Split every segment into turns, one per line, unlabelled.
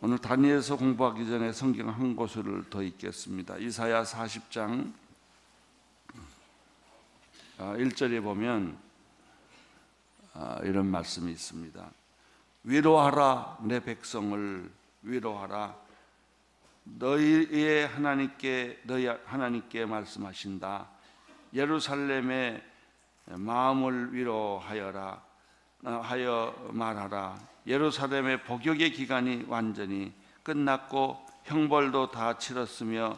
오늘 다니엘서 공부하기 전에 성경 한 곳을 더 읽겠습니다. 이사야 40장 1절에 보면 이런 말씀이 있습니다. 위로하라, 내 백성을 위로하라. 너희 하나님께 말씀하신다. 예루살렘의 마음을 위로하여 말하라. 예루살렘의 복역의 기간이 완전히 끝났고 형벌도 다 치렀으며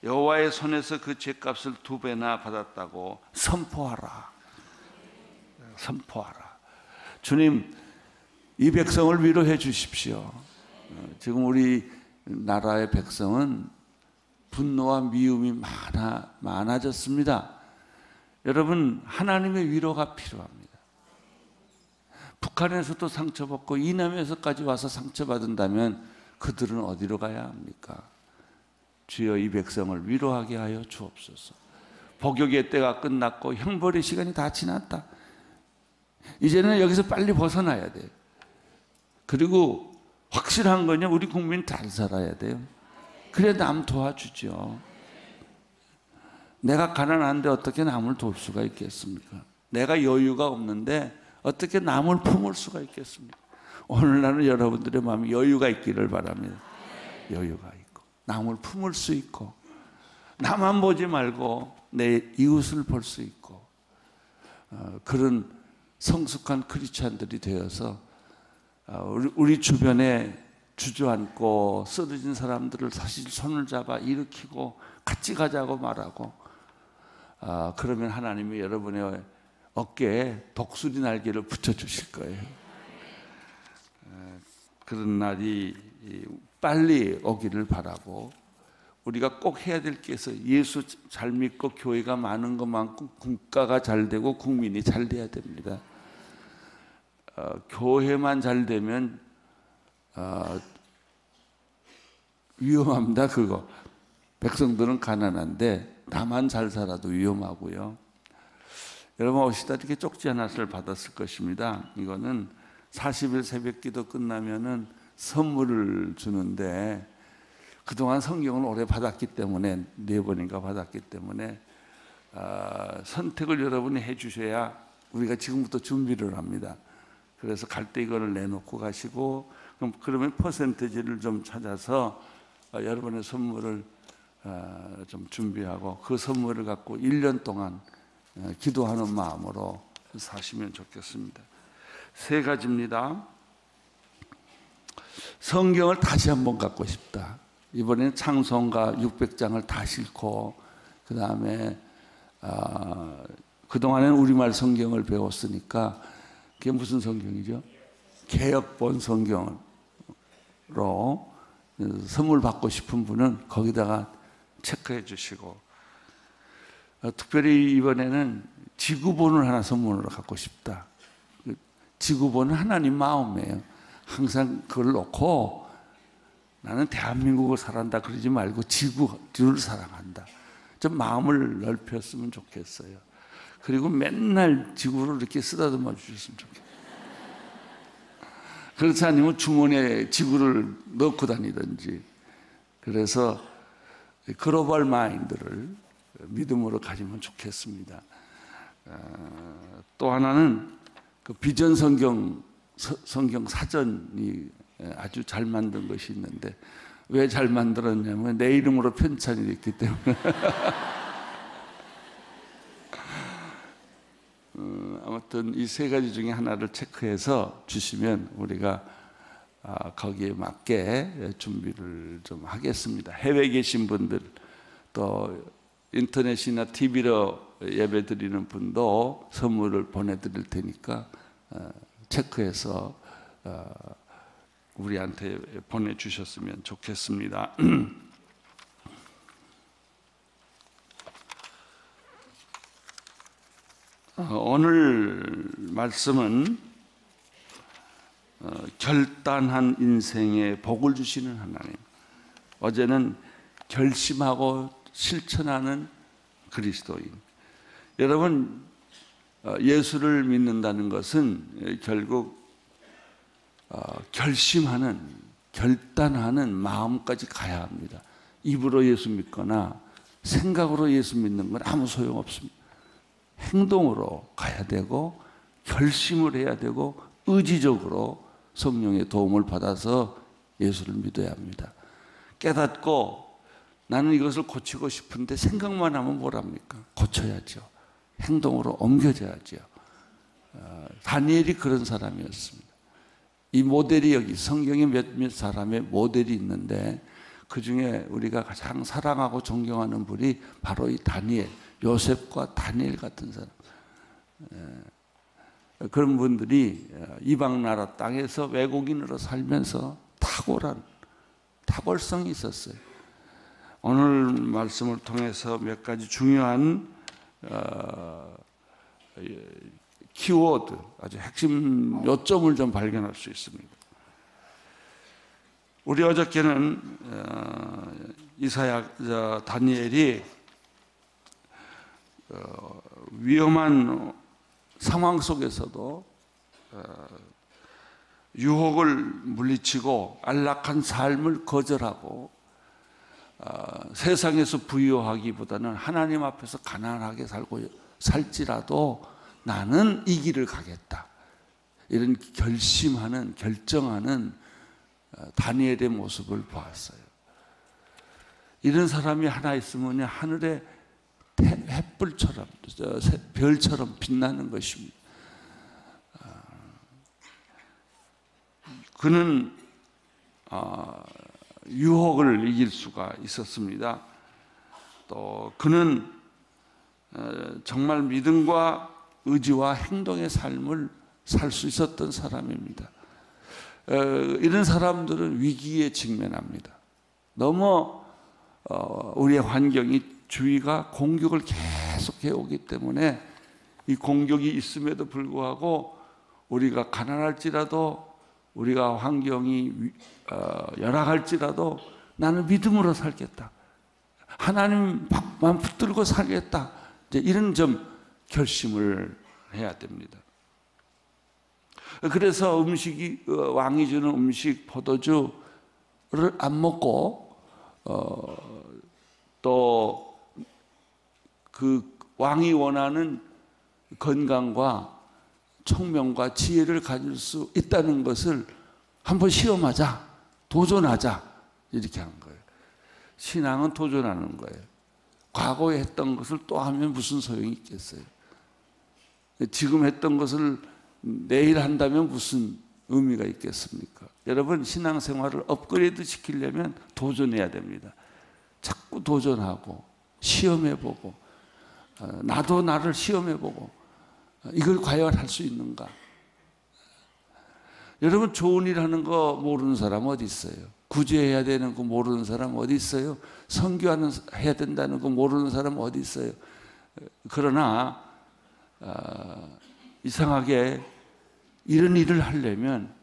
여호와의 손에서 그 죄값을 2배나 받았다고 선포하라. 선포하라. 주님, 이 백성을 위로해 주십시오. 지금 우리 나라의 백성은 분노와 미움이 많아졌습니다. 여러분, 하나님의 위로가 필요합니다. 북한에서도 상처받고 이남에서까지 와서 상처받은다면 그들은 어디로 가야 합니까? 주여, 이 백성을 위로하게 하여 주옵소서. 복역의 때가 끝났고 형벌의 시간이 다 지났다. 이제는 여기서 빨리 벗어나야 돼요. 그리고 확실한 건요, 우리 국민 잘 살아야 돼요. 그래야 남 도와주죠. 내가 가난한데 어떻게 남을 도울 수가 있겠습니까? 내가 여유가 없는데 어떻게 남을 품을 수가 있겠습니까? 오늘날은 여러분들의 마음에 여유가 있기를 바랍니다. 여유가 있고 남을 품을 수 있고 나만 보지 말고 내 이웃을 볼 수 있고 그런 성숙한 크리스찬들이 되어서 우리 주변에 주저앉고 쓰러진 사람들을 사실 손을 잡아 일으키고 같이 가자고 말하고 그러면 하나님이 여러분의 어깨에 독수리 날개를 붙여주실 거예요. 그런 날이 빨리 오기를 바라고 우리가 꼭 해야 될 게 있어요. 예수 잘 믿고 교회가 많은 것만큼 국가가 잘 되고 국민이 잘 돼야 됩니다. 교회만 잘 되면 위험합니다. 그거. 백성들은 가난한데 나만 잘 살아도 위험하고요. 여러분 오시다 이렇게 쪽지 하나를 받았을 것입니다. 이거는 40일 새벽기도 끝나면은 선물을 주는데 그동안 성경을 오래 받았기 때문에 4번인가 받았기 때문에 선택을 여러분이 해 주셔야 우리가 지금부터 준비를 합니다. 그래서 갈 때 이거를 내놓고 가시고 그러면 퍼센티지를 좀 찾아서 여러분의 선물을 좀 준비하고 그 선물을 갖고 1년 동안 기도하는 마음으로 사시면 좋겠습니다. 3가지입니다. 성경을 다시 한번 갖고 싶다. 이번에는 창송가 600장을 다 싣고 그 다음에 그동안에는 우리말 성경을 배웠으니까 그게 무슨 성경이죠? 개역본 성경으로 선물 받고 싶은 분은 거기다가 체크해 주시고 특별히 이번에는 지구본을 하나 선물로 갖고 싶다. 지구본은 하나님 마음이에요. 항상 그걸 놓고 나는 대한민국을 사랑한다 그러지 말고 지구를 사랑한다. 좀 마음을 넓혔으면 좋겠어요. 그리고 맨날 지구를 이렇게 쓰다듬어 주셨으면 좋겠어요. 그렇지 않으면 주머니에 지구를 넣고 다니든지. 그래서 글로벌 마인드를 믿음으로 가지면 좋겠습니다. 또 하나는 그 비전 성경 사전이 아주 잘 만든 것이 있는데 왜 잘 만들었냐면 내 이름으로 편찬이 됐기 때문에 아무튼 이 3가지 중에 하나를 체크해서 주시면 우리가 거기에 맞게 준비를 좀 하겠습니다. 해외에 계신 분들 또 인터넷이나 TV로 예배 드리는 분도 선물을 보내드릴 테니까 체크해서 우리한테 보내주셨으면 좋겠습니다. 오늘 말씀은 결단한 인생에 복을 주시는 하나님. 어제는 결심하고 실천하는 그리스도인. 여러분 예수를 믿는다는 것은 결국 결심하는 결단하는 마음까지 가야 합니다. 입으로 예수 믿거나 생각으로 예수 믿는 건 아무 소용없습니다. 행동으로 가야 되고 결심을 해야 되고 의지적으로 성령의 도움을 받아서 예수를 믿어야 합니다. 깨닫고 나는 이것을 고치고 싶은데 생각만 하면 뭐랍니까? 고쳐야죠. 행동으로 옮겨져야죠. 다니엘이 그런 사람이었습니다. 이 모델이 여기 성경에 몇몇 사람의 모델이 있는데 그 중에 우리가 가장 사랑하고 존경하는 분이 바로 이 다니엘, 요셉과 다니엘 같은 사람. 그런 분들이 이방 나라 땅에서 외국인으로 살면서 탁월한 탁월성이 있었어요. 오늘 말씀을 통해서 몇 가지 중요한 키워드, 아주 핵심 요점을 좀 발견할 수 있습니다. 우리 어저께는 다니엘이 위험한 상황 속에서도 유혹을 물리치고 안락한 삶을 거절하고 세상에서 부유하기보다는 하나님 앞에서 가난하게 살지라도 나는 이 길을 가겠다. 이런 결심하는, 결정하는 다니엘의 모습을 보았어요. 이런 사람이 하나 있으면 하늘의 햇불처럼, 별처럼 빛나는 것입니다. 그는 유혹을 이길 수가 있었습니다. 또 그는 정말 믿음과 의지와 행동의 삶을 살 수 있었던 사람입니다. 이런 사람들은 위기에 직면합니다. 너무 우리의 환경이 주위가 공격을 계속 해오기 때문에 이 공격이 있음에도 불구하고 우리가 가난할지라도 우리가 환경이 열악할지라도 나는 믿음으로 살겠다. 하나님만 붙들고 살겠다. 이제 이런 좀 결심을 해야 됩니다. 그래서 왕이 주는 음식, 포도주를 안 먹고 또 그 왕이 원하는 건강과 총명과 지혜를 가질 수 있다는 것을 한번 시험하자, 도전하자 이렇게 한 거예요. 신앙은 도전하는 거예요. 과거에 했던 것을 또 하면 무슨 소용이 있겠어요? 지금 했던 것을 내일 한다면 무슨 의미가 있겠습니까? 여러분, 신앙생활을 업그레이드 시키려면 도전해야 됩니다. 자꾸 도전하고 시험해보고 나도 나를 시험해보고 이걸 과연 할 수 있는가? 여러분, 좋은 일 하는 거 모르는 사람 어디 있어요? 구제해야 되는 거 모르는 사람 어디 있어요? 해야 된다는 거 모르는 사람 어디 있어요? 그러나 이상하게 이런 일을 하려면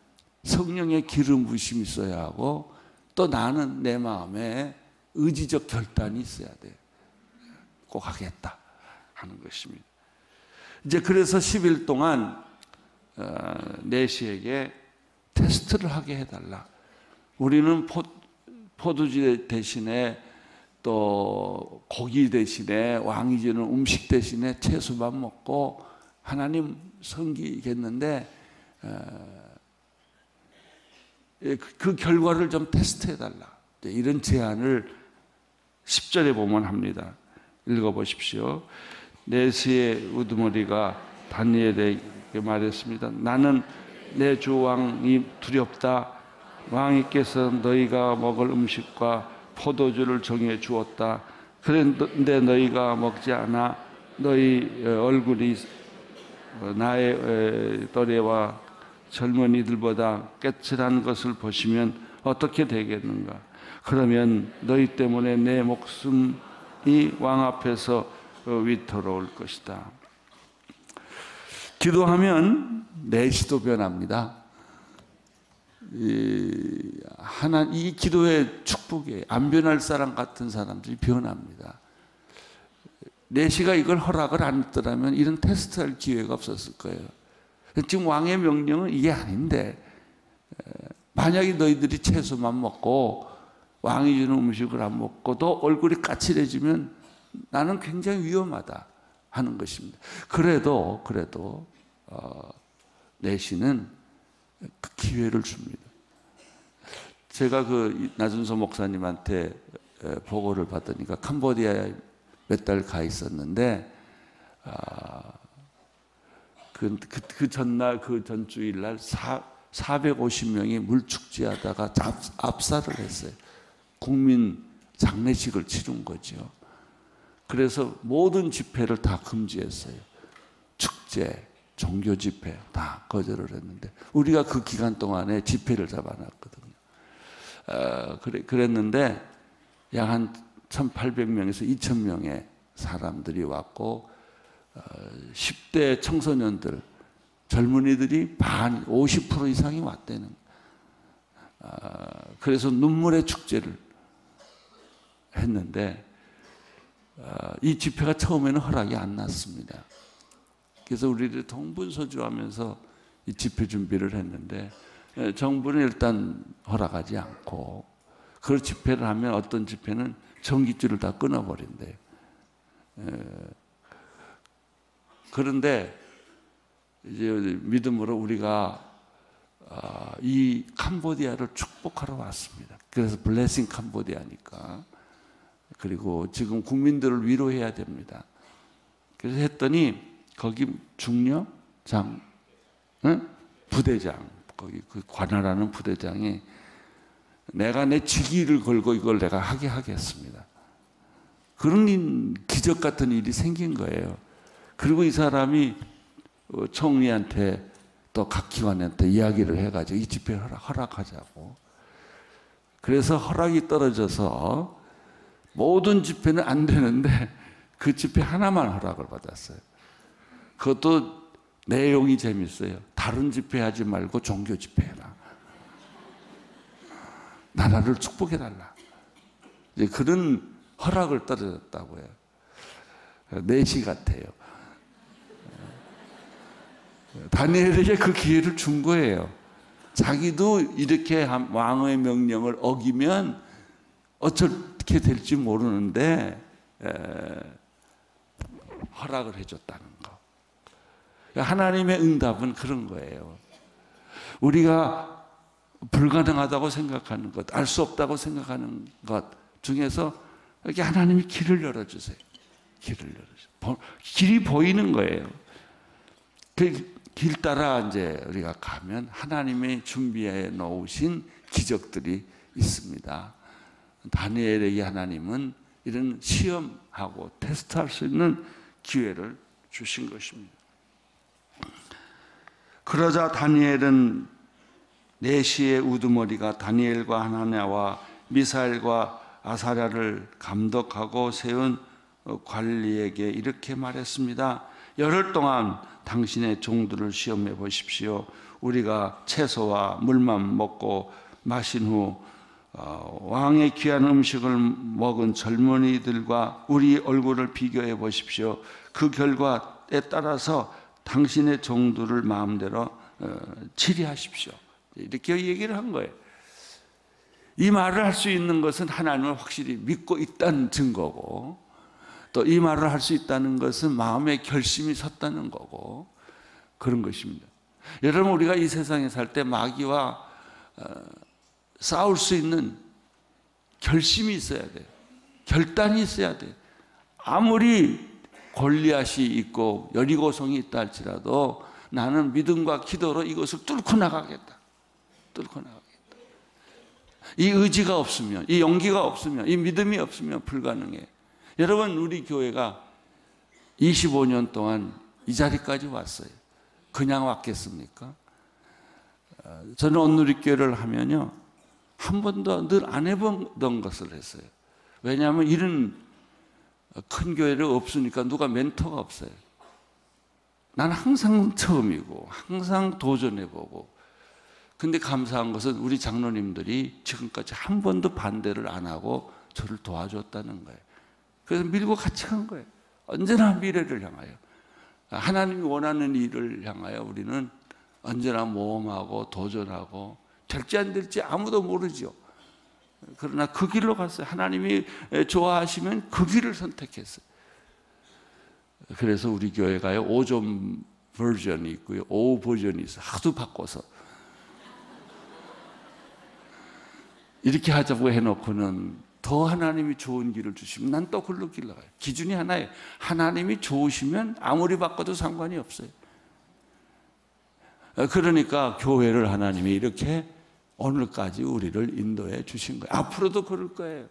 성령의 기름 부으심이 있어야 하고 또 나는 내 마음에 의지적 결단이 있어야 돼요. 꼭 하겠다 하는 것입니다. 이제 그래서 10일 동안 내시에게 테스트를 하게 해달라. 우리는 포도주 대신에 또 고기 대신에 왕이 주는 음식 대신에 채소만 먹고 하나님 섬기겠는데 그 결과를 좀 테스트해달라. 이런 제안을 10절에 보면 합니다. 읽어보십시오. 내시의 우두머리가 다니엘에게 말했습니다. 나는 내 주 왕이 두렵다. 왕이께서 너희가 먹을 음식과 포도주를 정해 주었다. 그런데 너희가 먹지 않아 너희 얼굴이 나의 또래와 젊은이들보다 깨칠한 것을 보시면 어떻게 되겠는가? 그러면 너희 때문에 내 목숨이 왕 앞에서 위태로울 것이다. 기도하면 내시도 변합니다. 이 기도의 축복에 안 변할 사람 같은 사람들이 변합니다. 내시가 이걸 허락을 안 했더라면 이런 테스트할 기회가 없었을 거예요. 지금 왕의 명령은 이게 아닌데 만약에 너희들이 채소만 먹고 왕이 주는 음식을 안 먹고도 얼굴이 까칠해지면 나는 굉장히 위험하다 하는 것입니다. 그래도 내시는 그 기회를 줍니다. 제가 그 나준서 목사님한테 보고를 받으니까 캄보디아에 몇 달 가 있었는데 그 전날 그 전주일날 450명이 물축제하다가 압살을 했어요. 국민 장례식을 치른 거죠. 그래서 모든 집회를 다 금지했어요. 축제, 종교 집회 다 거절을 했는데 우리가 그 기간 동안에 집회를 잡아놨거든요. 그랬는데 약 한 1,800명에서 2,000명의 사람들이 왔고 10대 청소년들, 젊은이들이 50% 이상이 왔다는. 그래서 눈물의 축제를 했는데 이 집회가 처음에는 허락이 안 났습니다. 그래서 우리들이 동분서주하면서 이 집회 준비를 했는데 정부는 일단 허락하지 않고 그 집회를 하면 어떤 집회는 전기줄을 다 끊어버린대요. 그런데 이제 믿음으로 우리가 이 캄보디아를 축복하러 왔습니다. 그래서 블레싱 캄보디아니까. 그리고 지금 국민들을 위로해야 됩니다. 그래서 했더니 거기 중령장, 부대장, 거기 그 관할하는 부대장이 내가 내 직위를 걸고 이걸 내가 하게 하겠습니다. 그런 기적 같은 일이 생긴 거예요. 그리고 이 사람이 총리한테 또 각 기관한테 이야기를 해가지고 이 집회 허락하자고. 그래서 허락이 떨어져서 모든 집회는 안 되는데 그 집회 하나만 허락을 받았어요. 그것도 내용이 재밌어요. 다른 집회 하지 말고 종교 집회 해라. 나라를 축복해달라. 이제 그런 허락을 떨어졌다고 해요. 내시 같아요. 다니엘에게 그 기회를 준 거예요. 자기도 이렇게 왕의 명령을 어기면 어떻게 될지 모르는데 허락을 해줬다는 거. 하나님의 응답은 그런 거예요. 우리가 불가능하다고 생각하는 것, 알 수 없다고 생각하는 것 중에서 이렇게 하나님이 길을 열어주세요. 길을 열어주세요. 길이 보이는 거예요. 그 길 따라 이제 우리가 가면 하나님의 준비해 놓으신 기적들이 있습니다. 다니엘에게 하나님은 이런 시험하고 테스트할 수 있는 기회를 주신 것입니다. 그러자 다니엘은 내시의 우두머리가 다니엘과 하나냐와 미사엘과 아사랴를 감독하고 세운 관리에게 이렇게 말했습니다. 열흘 동안 당신의 종들을 시험해 보십시오. 우리가 채소와 물만 먹고 마신 후 왕의 귀한 음식을 먹은 젊은이들과 우리 얼굴을 비교해 보십시오. 그 결과에 따라서 당신의 종들을 마음대로 치리하십시오. 이렇게 얘기를 한 거예요. 이 말을 할 수 있는 것은 하나님을 확실히 믿고 있다는 증거고, 또 이 말을 할 수 있다는 것은 마음의 결심이 섰다는 거고, 그런 것입니다. 여러분, 우리가 이 세상에 살 때 마귀와 싸울 수 있는 결심이 있어야 돼요. 결단이 있어야 돼요. 아무리 골리앗이 있고 여리고성이 있다 할지라도 나는 믿음과 기도로 이것을 뚫고 나가겠다. 뚫고 나가겠다. 이 의지가 없으면, 이 용기가 없으면, 이 믿음이 없으면 불가능해. 여러분, 우리 교회가 25년 동안 이 자리까지 왔어요. 그냥 왔겠습니까? 저는 온누리교회를 하면요, 한 번도 늘 안 해보던 것을 했어요. 왜냐하면 이런 큰 교회를 없으니까 누가 멘토가 없어요. 나는 항상 처음이고 항상 도전해보고, 근데 감사한 것은 우리 장로님들이 지금까지 한 번도 반대를 안 하고 저를 도와줬다는 거예요. 그래서 밀고 같이 간 거예요. 언제나 미래를 향하여, 하나님이 원하는 일을 향하여 우리는 언제나 모험하고 도전하고 될지 안 될지 아무도 모르죠. 그러나 그 길로 갔어요. 하나님이 좋아하시면 그 길을 선택했어요. 그래서 우리 교회가요 5점 버전이 있고요 5 버전이 있어요. 하도 바꿔서 이렇게 하자고 해놓고는 더 하나님이 좋은 길을 주시면 난 또 글로 길 나가요. 기준이 하나예요. 하나님이 좋으시면 아무리 바꿔도 상관이 없어요. 그러니까 교회를 하나님이 이렇게 오늘까지 우리를 인도해 주신 거예요. 앞으로도 그럴 거예요.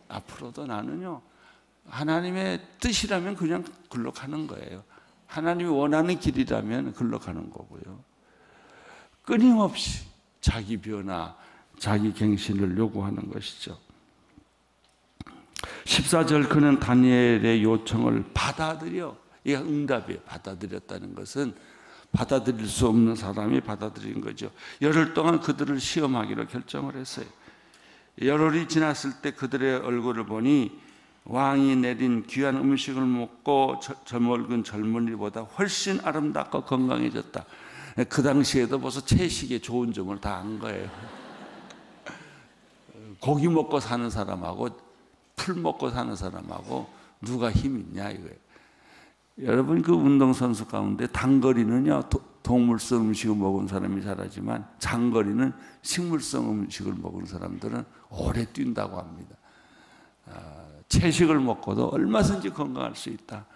앞으로도 나는요 하나님의 뜻이라면 그냥 글로 가는 거예요. 하나님이 원하는 길이라면 글로 가는 거고요. 끊임없이 자기 변화, 자기 갱신을 요구하는 것이죠. 14절 그는 다니엘의 요청을 받아들여. 이게 응답이에요. 받아들였다는 것은 받아들일 수 없는 사람이 받아들인 거죠. 열흘 동안 그들을 시험하기로 결정을 했어요. 열흘이 지났을 때 그들의 얼굴을 보니 왕이 내린 귀한 음식을 먹고 저멀은 젊은이보다 훨씬 아름답고 건강해졌다. 그 당시에도 벌써 채식의 좋은 점을 다 안 거예요. 고기 먹고 사는 사람하고 풀 먹고 사는 사람하고 누가 힘 있냐 이거예요. 여러분 그 운동선수 가운데 단거리는요 동물성 음식을 먹은 사람이 잘하지만 장거리는 식물성 음식을 먹은 사람들은 오래 뛴다고 합니다. 채식을 먹고도 얼마든지 건강할 수 있다.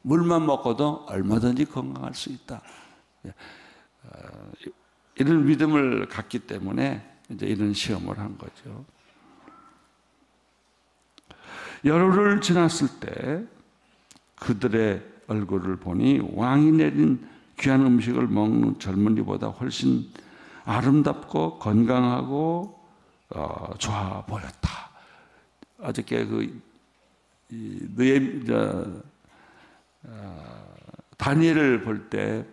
물만 먹고도 얼마든지 건강할 수 있다. 이런 믿음을 갖기 때문에 이제 이런 시험을 한 거죠. 열흘을 지났을 때 그들의 얼굴을 보니 왕이 내린 귀한 음식을 먹는 젊은이보다 훨씬 아름답고 건강하고 좋아 보였다. 어저께 다니엘을 볼 때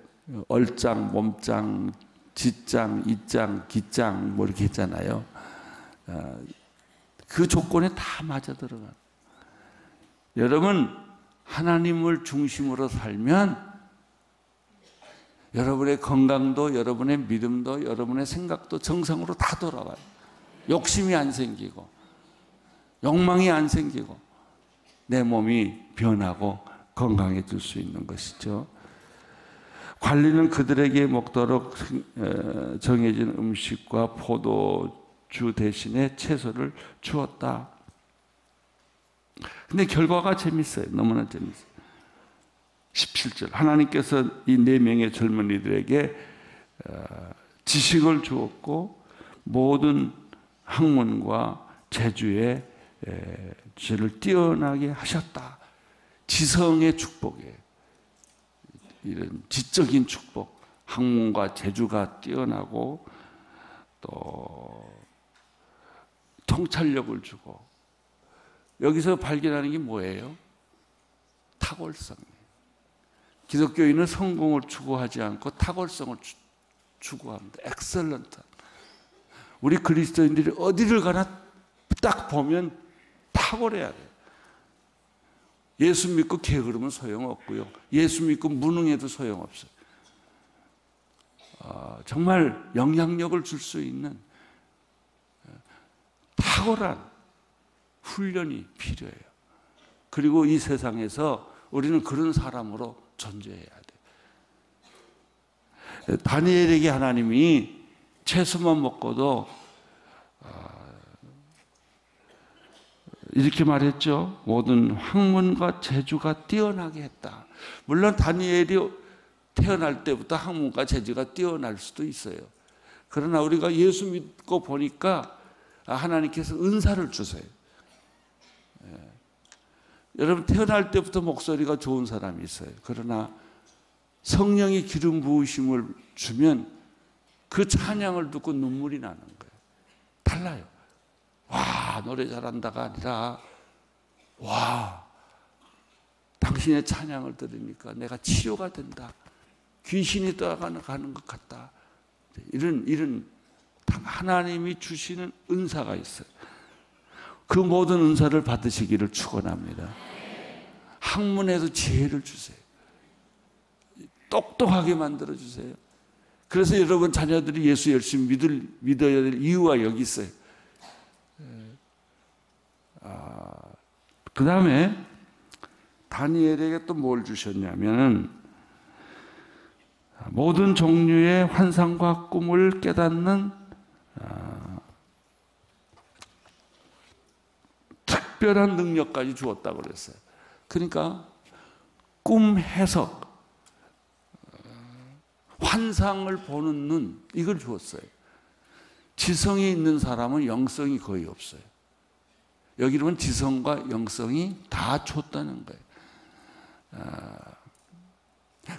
얼짱, 몸짱, 지짱, 이짱, 기짱 뭐 이렇게 했잖아요. 그 조건에 다 맞아 들어가. 여러분 하나님을 중심으로 살면 여러분의 건강도 여러분의 믿음도 여러분의 생각도 정상으로 다 돌아와요. 욕심이 안 생기고 욕망이 안 생기고 내 몸이 변하고 건강해질 수 있는 것이죠. 관리는 그들에게 먹도록 정해진 음식과 포도주 대신에 채소를 주었다. 근데 결과가 재밌어요. 너무나 재밌어요. 17절 하나님께서 이 4명의 젊은이들에게 지식을 주었고 모든 학문과 재주에 죄를 뛰어나게 하셨다. 지성의 축복이에요. 이런 지적인 축복, 학문과 재주가 뛰어나고 또 통찰력을 주고 여기서 발견하는 게 뭐예요? 탁월성이에요. 기독교인은 성공을 추구하지 않고 탁월성을 추구합니다. 엑셀런트. 우리 그리스도인들이 어디를 가나 딱 보면 탁월해야 돼요. 예수 믿고 게으르면 소용없고요. 예수 믿고 무능해도 소용없어요. 정말 영향력을 줄 수 있는 탁월한 훈련이 필요해요. 그리고 이 세상에서 우리는 그런 사람으로 존재해야 돼요. 다니엘에게 하나님이 채소만 먹고도 이렇게 말했죠. 모든 학문과 재주가 뛰어나게 했다. 물론 다니엘이 태어날 때부터 학문과 재주가 뛰어날 수도 있어요. 그러나 우리가 예수 믿고 보니까 하나님께서 은사를 주세요. 여러분 태어날 때부터 목소리가 좋은 사람이 있어요. 그러나 성령이 기름 부으심을 주면 그 찬양을 듣고 눈물이 나는 거예요. 달라요. 와, 노래 잘한다가 아니라 와, 당신의 찬양을 들으니까 내가 치유가 된다. 귀신이 떠나가는 것 같다. 이런 하나님이 주시는 은사가 있어요. 그 모든 은사를 받으시기를 축원합니다. 학문에도 지혜를 주세요. 똑똑하게 만들어 주세요. 그래서 여러분 자녀들이 예수 열심히 믿어야 될 이유가 여기 있어요. 그 다음에 다니엘에게 또 뭘 주셨냐면 모든 종류의 환상과 꿈을 깨닫는 특별한 능력까지 주었다고 그랬어요. 그러니까 꿈 해석, 환상을 보는 눈, 이걸 주었어요. 지성이 있는 사람은 영성이 거의 없어요. 여기 보면 지성과 영성이 다 줬다는 거예요.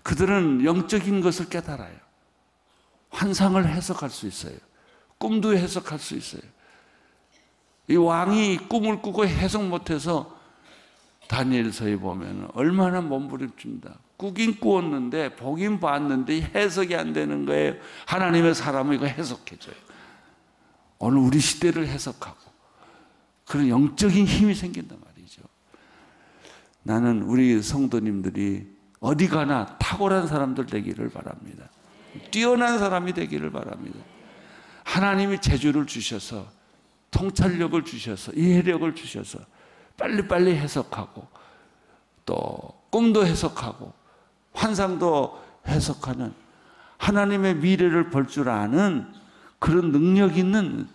그들은 영적인 것을 깨달아요. 환상을 해석할 수 있어요. 꿈도 해석할 수 있어요. 이 왕이 꿈을 꾸고 해석 못해서 다니엘서에 보면 얼마나 몸부림칩니다. 꾸긴 꾸었는데 보긴 봤는데 해석이 안 되는 거예요. 하나님의 사람은 이거 해석해줘요. 오늘 우리 시대를 해석하고 그런 영적인 힘이 생긴단 말이죠. 나는 우리 성도님들이 어디 가나 탁월한 사람들 되기를 바랍니다. 뛰어난 사람이 되기를 바랍니다. 하나님이 재주를 주셔서 통찰력을 주셔서 이해력을 주셔서 빨리빨리 해석하고 또 꿈도 해석하고 환상도 해석하는 하나님의 미래를 볼 줄 아는 그런 능력 있는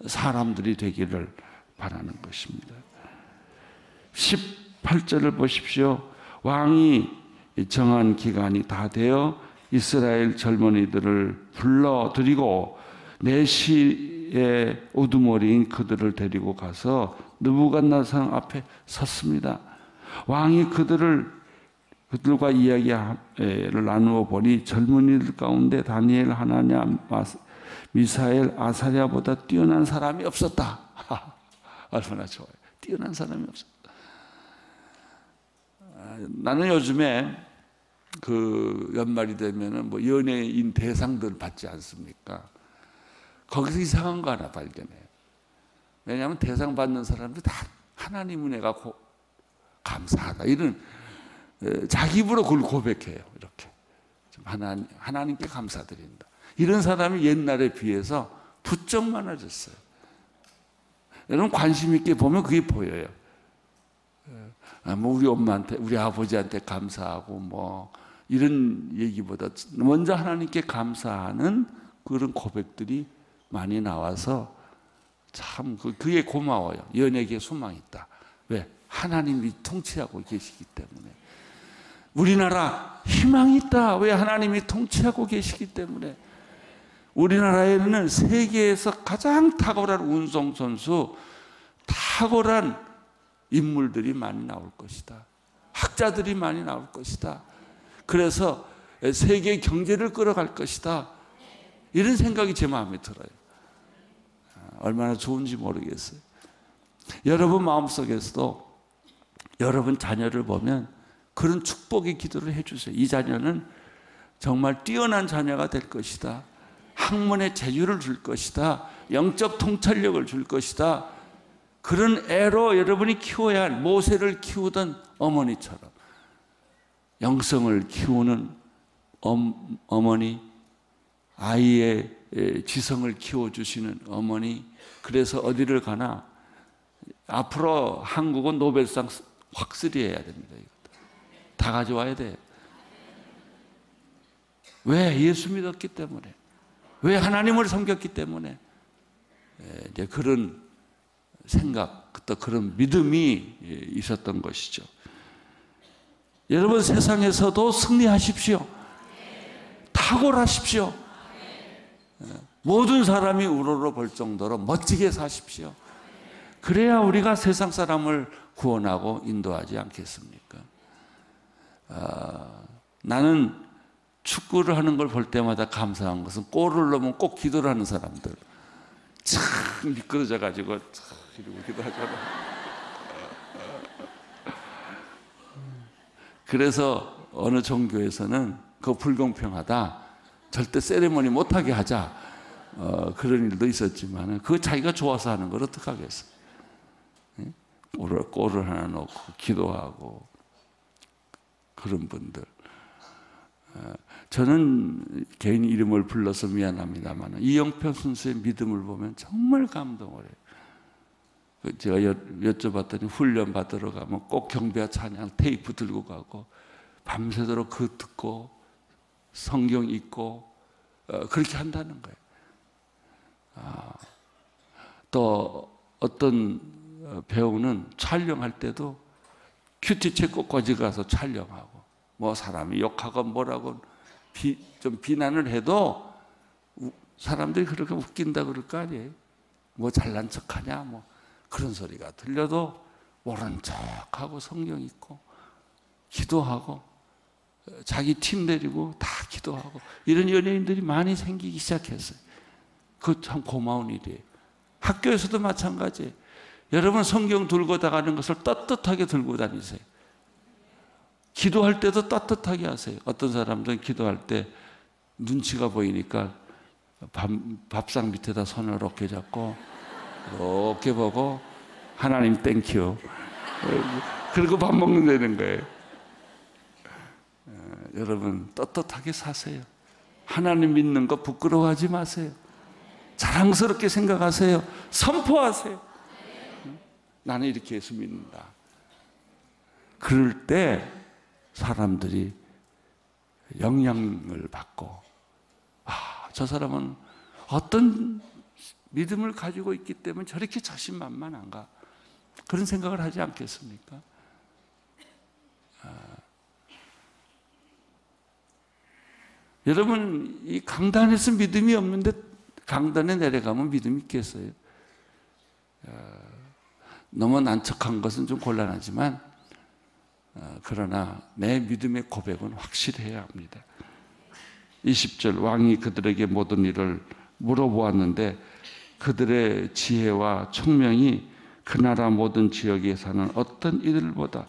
사람들이 되기를 바라는 것입니다. 18절을 보십시오. 왕이 정한 기간이 다 되어 이스라엘 젊은이들을 불러들이고 내시의 우두머리인 그들을 데리고 가서 느부갓네살 앞에 섰습니다. 왕이 그들과 이야기를 나누어 보니 젊은이들 가운데 다니엘, 하나냐, 미사엘, 아사랴보다 뛰어난 사람이 없었다. 얼마나 좋아요. 뛰어난 사람이 없었다. 나는 요즘에 그 연말이 되면은 뭐 연예인 대상들 받지 않습니까? 거기서 이상한 거 하나 발견해요. 왜냐하면 대상 받는 사람들이 다 하나님 은혜가 감사하다 이런 자기 입으로 그걸 고백해요. 이렇게 하나님께 감사드린다. 이런 사람이 옛날에 비해서 부쩍 많아졌어요. 여러분 관심 있게 보면 그게 보여요. 뭐 우리 엄마한테, 우리 아버지한테 감사하고 뭐 이런 얘기보다 먼저 하나님께 감사하는 그런 고백들이 많이 나와서 참 그게 고마워요. 연예계에 소망이 있다. 왜? 하나님이 통치하고 계시기 때문에. 우리나라 희망이 있다. 왜? 하나님이 통치하고 계시기 때문에. 우리나라에는 세계에서 가장 탁월한 운송선수, 탁월한 인물들이 많이 나올 것이다. 학자들이 많이 나올 것이다. 그래서 세계 경제를 끌어갈 것이다. 이런 생각이 제 마음에 들어요. 얼마나 좋은지 모르겠어요. 여러분 마음속에서도 여러분 자녀를 보면 그런 축복의 기도를 해주세요. 이 자녀는 정말 뛰어난 자녀가 될 것이다. 학문의 재주를 줄 것이다. 영적 통찰력을 줄 것이다. 그런 애로 여러분이 키워야 할, 모세를 키우던 어머니처럼 영성을 키우는 어머니, 아이의 지성을 키워주시는 어머니. 그래서 어디를 가나 앞으로 한국은 노벨상 확실히 해야 됩니다. 다 가져와야 돼요. 왜? 예수 믿었기 때문에. 왜? 하나님을 섬겼기 때문에. 이제 그런 생각, 또 그런 믿음이 있었던 것이죠. 여러분 세상에서도 승리하십시오. 탁월하십시오. 모든 사람이 우러러 볼 정도로 멋지게 사십시오. 그래야 우리가 세상 사람을 구원하고 인도하지 않겠습니까? 나는 축구를 하는 걸 볼 때마다 감사한 것은 골을 넣으면 꼭 기도를 하는 사람들. 참 미끄러져 가지고 이러고 기도하잖아. 그래서 어느 종교에서는 그거 불공평하다. 절대 세레머니 못하게 하자. 그런 일도 있었지만 그거 자기가 좋아서 하는 걸 어떡하겠어. 골을 하나 넣고 기도하고 그런 분들. 저는 개인 이름을 불러서 미안합니다만 이영표 선수의 믿음을 보면 정말 감동을 해요. 제가 여쭤봤더니 훈련 받으러 가면 꼭 경배와 찬양 테이프 들고 가고 밤새도록 그거 듣고 성경 읽고 그렇게 한다는 거예요. 또 어떤 배우는 촬영할 때도 큐티체 꼭까지 가서 촬영하고 뭐 사람이 욕하고 뭐라고 좀 비난을 해도 사람들이 그렇게 웃긴다 그럴 거 아니에요. 뭐 잘난 척하냐 뭐 그런 소리가 들려도 모른 척하고 성경 읽고 기도하고 자기 팀 데리고 다 기도하고 이런 연예인들이 많이 생기기 시작했어요. 그거 참 고마운 일이에요. 학교에서도 마찬가지예요. 여러분 성경 들고 다니는 것을 떳떳하게 들고 다니세요. 기도할 때도 떳떳하게 하세요. 어떤 사람들은 기도할 때 눈치가 보이니까 밥상 밑에다 손을 이렇게 잡고 이렇게 보고 하나님 땡큐 그리고 밥 먹는다는 거예요. 여러분 떳떳하게 사세요. 하나님 믿는 거 부끄러워하지 마세요. 자랑스럽게 생각하세요. 선포하세요. 나는 이렇게 예수 믿는다. 그럴 때 사람들이 영향을 받고 저 사람은 어떤 믿음을 가지고 있기 때문에 저렇게 자신만만한가 그런 생각을 하지 않겠습니까? 여러분 이 강단에서 믿음이 없는데 강단에 내려가면 믿음이 있겠어요? 너무 난척한 것은 좀 곤란하지만 그러나 내 믿음의 고백은 확실해야 합니다. 20절 왕이 그들에게 모든 일을 물어보았는데 그들의 지혜와 총명이 그 나라 모든 지역에 사는 어떤 이들보다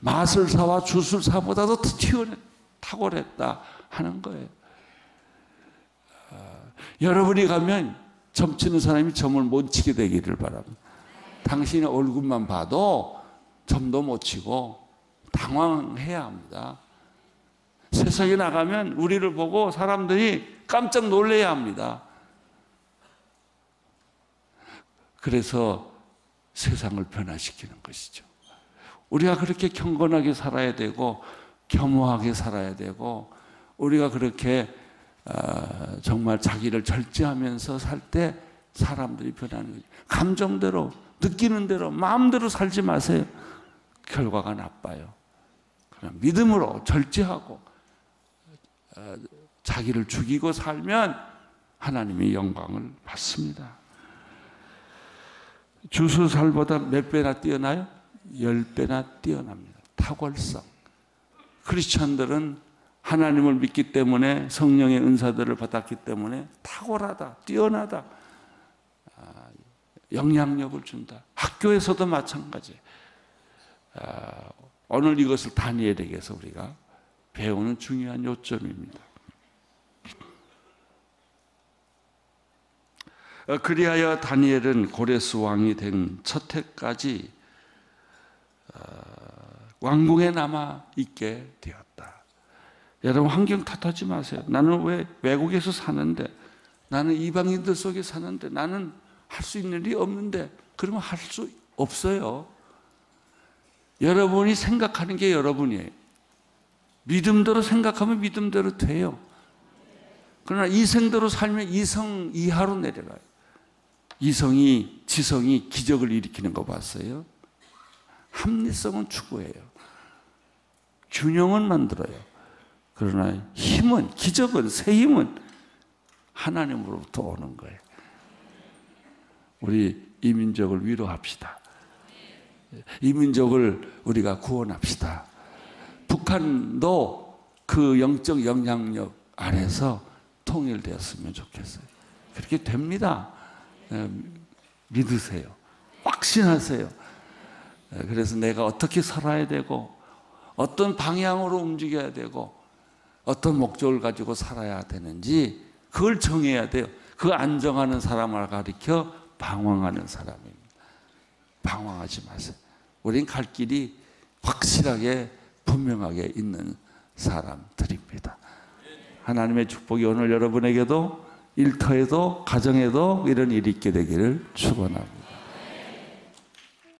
마술사와 주술사보다도 더 탁월했다 하는 거예요. 여러분이 가면 점치는 사람이 점을 못 치게 되기를 바랍니다. 당신의 얼굴만 봐도 점도 못 치고 당황해야 합니다. 세상에 나가면 우리를 보고 사람들이 깜짝 놀라야 합니다. 그래서 세상을 변화시키는 것이죠. 우리가 그렇게 경건하게 살아야 되고 겸허하게 살아야 되고 우리가 그렇게 정말 자기를 절제하면서 살 때 사람들이 변하는 거죠. 감정대로 느끼는 대로 마음대로 살지 마세요. 결과가 나빠요. 그냥 믿음으로 절제하고 자기를 죽이고 살면 하나님의 영광을 받습니다. 주술살보다 몇 배나 뛰어나요? 10배나 뛰어납니다. 탁월성. 크리스천들은 하나님을 믿기 때문에 성령의 은사들을 받았기 때문에 탁월하다, 뛰어나다, 영향력을 준다. 학교에서도 마찬가지. 오늘 이것을 다니엘에게서 우리가 배우는 중요한 요점입니다. 그리하여 다니엘은 고레스 왕이 된 첫 해까지 왕궁에 남아 있게 되었다. 여러분 환경 탓하지 마세요. 나는 왜 외국에서 사는데, 나는 이방인들 속에 사는데, 나는 할 수 있는 일이 없는데, 그러면 할 수 없어요. 여러분이 생각하는 게 여러분이에요. 믿음대로 생각하면 믿음대로 돼요. 그러나 이성대로 살면 이성 이하로 내려가요. 이성이, 지성이 기적을 일으키는 거 봤어요? 합리성은 추구해요. 균형은 만들어요. 그러나 힘은, 기적은, 새 힘은 하나님으로부터 오는 거예요. 우리 이 민족을 위로합시다. 이 민족을 우리가 구원합시다. 북한도 그 영적 영향력 안에서 통일되었으면 좋겠어요. 그렇게 됩니다. 믿으세요. 확신하세요. 그래서 내가 어떻게 살아야 되고 어떤 방향으로 움직여야 되고 어떤 목적을 가지고 살아야 되는지 그걸 정해야 돼요. 그 안정하는 사람을 가리켜 방황하는 사람입니다. 방황하지 마세요. 우린 갈 길이 확실하게 분명하게 있는 사람들입니다. 하나님의 축복이 오늘 여러분에게도 일터에도 가정에도 이런 일이 있게 되기를 축원합니다.